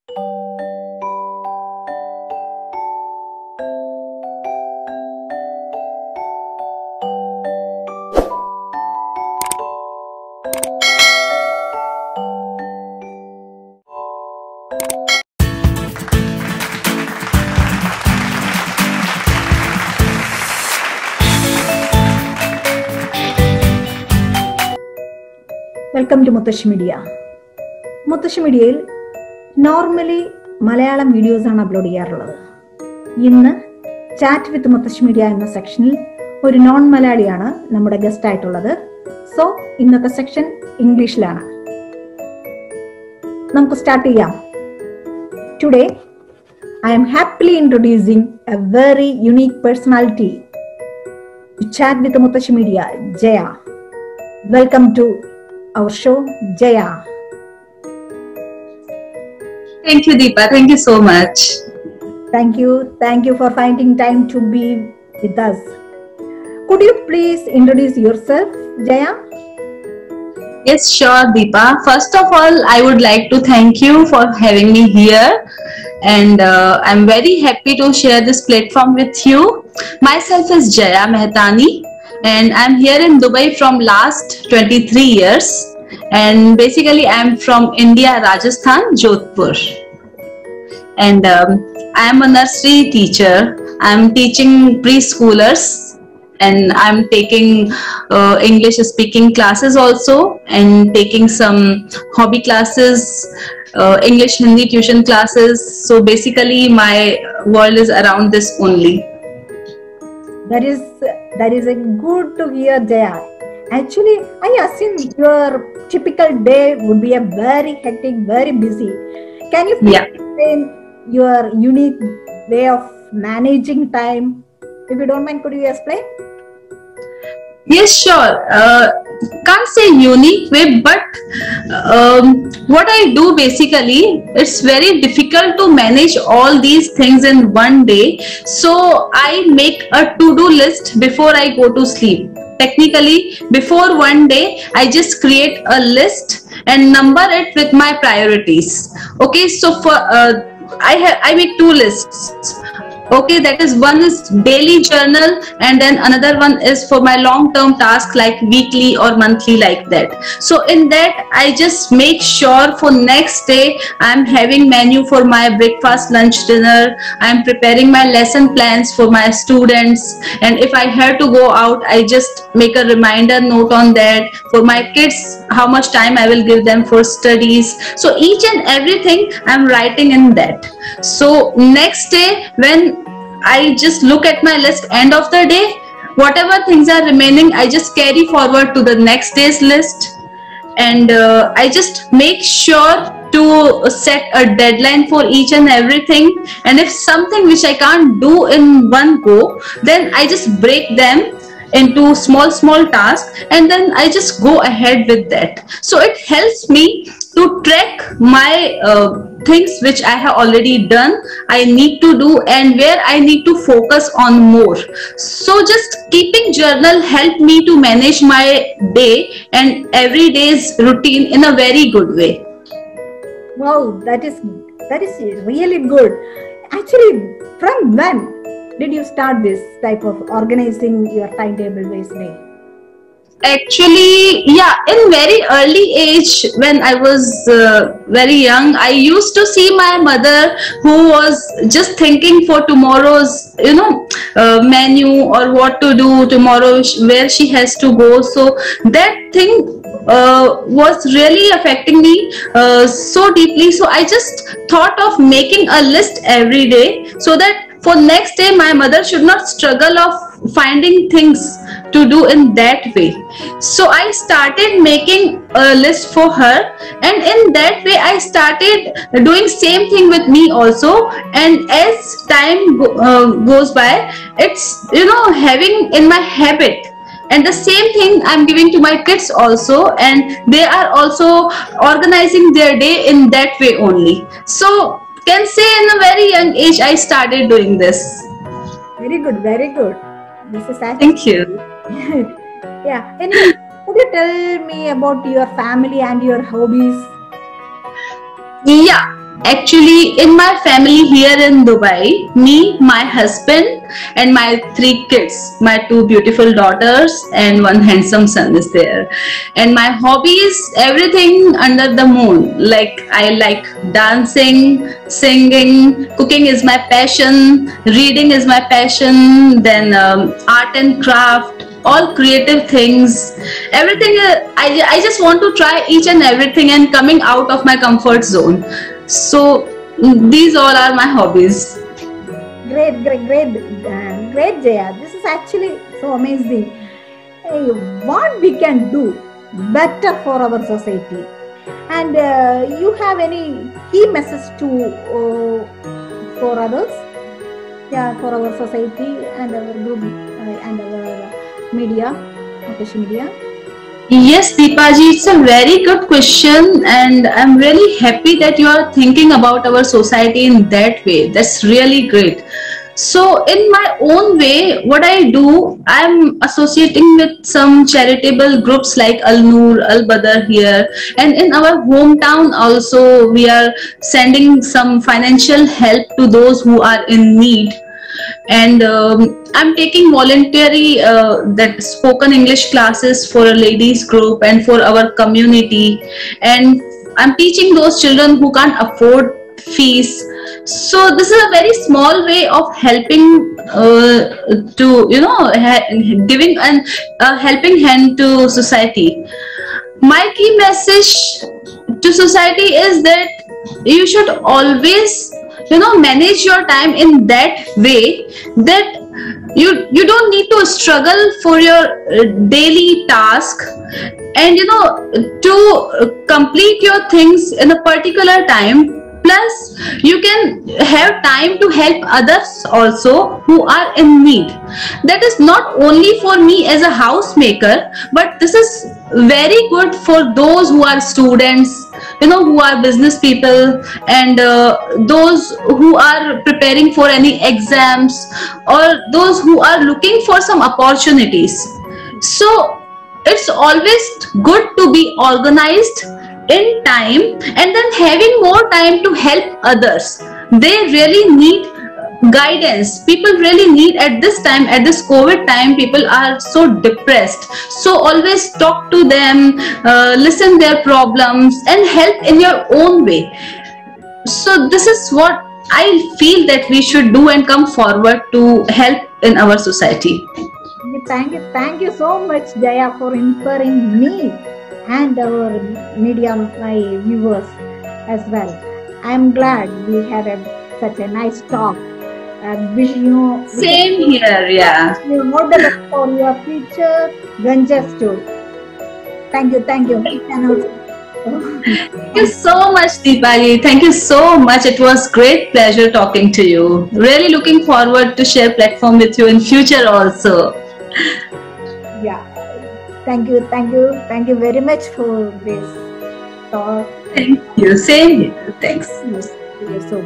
Welcome to മുത്തശ്ശി media. മുത്തശ്ശി മീഡിയയിൽ നോർമലി മലയാളം വീഡിയോസ് ആണ് അപ്ലോഡ് ചെയ്യാറുള്ളത്. ഇന്ന് ചാറ്റ് വിത്ത് മുത്തശ്ശി മീഡിയ എന്ന സെക്ഷനിൽ ഒരു നോൺ മലയാളിയാണ് നമ്മുടെ ഗസ്റ്റ് ആയിട്ടുള്ളത്. സോ ഇന്നത്തെ സെക്ഷൻ ഇംഗ്ലീഷിലാണ്. നമുക്ക് സ്റ്റാർട്ട് ചെയ്യാം. Today I am happily introducing a very unique personality to chat with Muthassi media, Jaya. Welcome to our show, Jaya. Thank you, Deepa. Thank you so much. Thank you for finding time to be with us. Could you please introduce yourself, Jaya? Yes, sure, Deepa. First of all, I would like to thank you for having me here, and I'm very happy to share this platform with you. Myself is Jaya Mehtani, and I'm here in Dubai from last 23 years, and basically I'm from India, Rajasthan, Jodhpur, and I am a nursery teacher. I'm teaching preschoolers, and I'm taking English speaking classes also, and taking some hobby classes, English Hindi tuition classes. So basically my world is around this only. That is a good to hear, Jaya. Actually, I assume your typical day would be a very hectic, very busy. Can you explain your unique way of managing time? If you don't mind, could you explain? Yes, sure. Can't say unique way, but what I do basically, it's very difficult to manage all these things in one day. So I make a to-do list before I go to sleep. Technically, before one day, I just create a list and number it with my priorities. Okay, so for I make two lists. Okay, that is, one is daily journal, and then another one is for my long term task like weekly or monthly, like that. So in that I just make sure for next day I'm having menu for my breakfast, lunch, dinner. I'm preparing my lesson plans for my students, and if I have to go out, I just make a reminder note on that. For my kids, how much time I will give them for studies. So each and everything I'm writing in that. So next day when I just look at my list end of the day, whatever things are remaining, I just carry forward to the next day's list, and I just make sure to set a deadline for each and everything. And if something which I can't do in one go, then I just break them into small tasks, and then I just go ahead with that. So it helps me to track my things which I have already done, I need to do, and where I need to focus on more. So just keeping journal help me to manage my day and every day's routine in a very good way. Wow, that is really good. Actually, from when did you start this type of organizing your timetable based day? Actually, yeah, in very early age, when I was very young, I used to see my mother who was just thinking for tomorrow's menu, or what to do tomorrow, where she has to go. So that thing was really affecting me so deeply. So I just thought of making a list every day, so that for next day my mother should not struggle of finding things to do in that way. So I started making a list for her, and in that way I started doing same thing with me also. And as time goes by, it's having in my habit, and the same thing I'm giving to my kids also, and they are also organizing their day in that way only. So can say in a very young age I started doing this. Very good, very good. This is actually... Thank you. Yeah. Anyway, could you tell me about your family and your hobbies? Yeah. Actually, in my family here in Dubai, me, my husband, and my 3 kids, my 2 beautiful daughters, and 1 handsome son is there. And my hobbies, everything under the moon. Like, I like dancing, singing, cooking is my passion, reading is my passion, then art and craft, all creative things, everything. I just want to try each and everything and coming out of my comfort zone. So these all are my hobbies. Great, Jaya. This is actually so amazing. Hey, what we can do better for our society, and you have any key message to for others? Yeah, for our society and our group and our media, social media. Yes, Deepaji, it's a very good question, and I'm really happy that you are thinking about our society in that way. That's really great. So, in my own way, what I do, I'm associating with some charitable groups like Al Noor, Al Badr here, and in our hometown also, we are sending some financial help to those who are in need. And I'm taking voluntary that spoken English classes for a ladies group and for our community, and I'm teaching those children who can't afford fees. So this is a very small way of helping to giving an helping hand to society. My key message to society is that you should always manage your time in that way that you don't need to struggle for your daily task, and to complete your things in a particular time. Plus you can have time to help others also who are in need. That is not only for me as a housemaker, but this is very good for those who are students, who are business people, and those who are preparing for any exams, or those who are looking for some opportunities. So it's always good to be organized in time, and then having more time to help others. They really need guidance. People really need at this time, at this COVID time, people are so depressed. So always talk to them, listen their problems, and help in your own way. So this is what I feel that we should do and come forward to help in our society. Thank you so much, Jaya, for inspiring me and our media, my viewers as well. I'm glad we had such a nice talk. Wish you Same here, yeah. All the best for your future ventures too. Thank you. Thank you so much, Deepali. Thank you so much. It was great pleasure talking to you. Really looking forward to share platform with you in future also. Yeah. Thank you very much for this talk. Thank you. Same here. Thanks. Yes, so